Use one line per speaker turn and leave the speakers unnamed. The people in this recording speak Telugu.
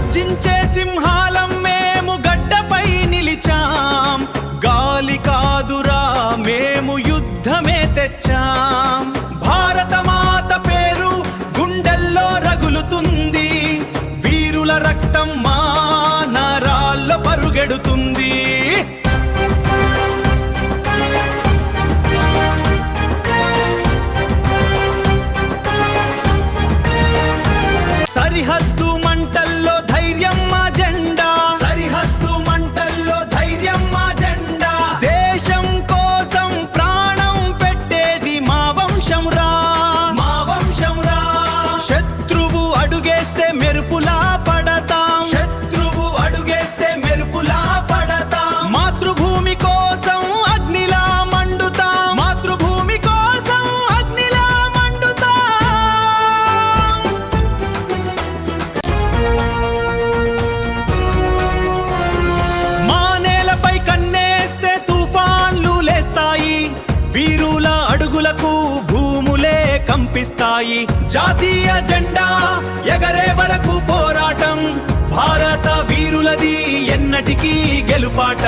గర్జించే సింహాలం మేము గడ్డపై నిలిచాం, గాలి కాదురా మేము యుద్ధమే తెచ్చాం. భారత మాత పేరు గుండెల్లో రగులుతుంది, వీరుల రక్తం మా నరాల్లో పరుగెడుతుంది. సరిహద్దు మంటల్లో ధైర్యం మా జెండా, సరిహద్దు మంటల్లో ధైర్యం మా జెండా. దేశం కోసం ప్రాణం పెట్టేది మా వంశం రా, మా వంశం రా. శత్రువు అడుగేస్తే మెరుపులా పడతాం, శత్రువు అడుగేస్తే మెరుపులా పడతాం. మాతృభూమి కోసం అగ్నిలా మండుతాం, మాతృభూమి కోసం అగ్నిలా మండుతాం. మా నేలపై కన్నేస్తే తుఫాన్లు లేస్తాయి, వీరుల అడుగులకు భూములే కంపిస్తాయి. జాతీయ జెండా ఎగరే వరకు పోరాటం, భారత వీరులది ఎన్నటికీ గెలుపాట.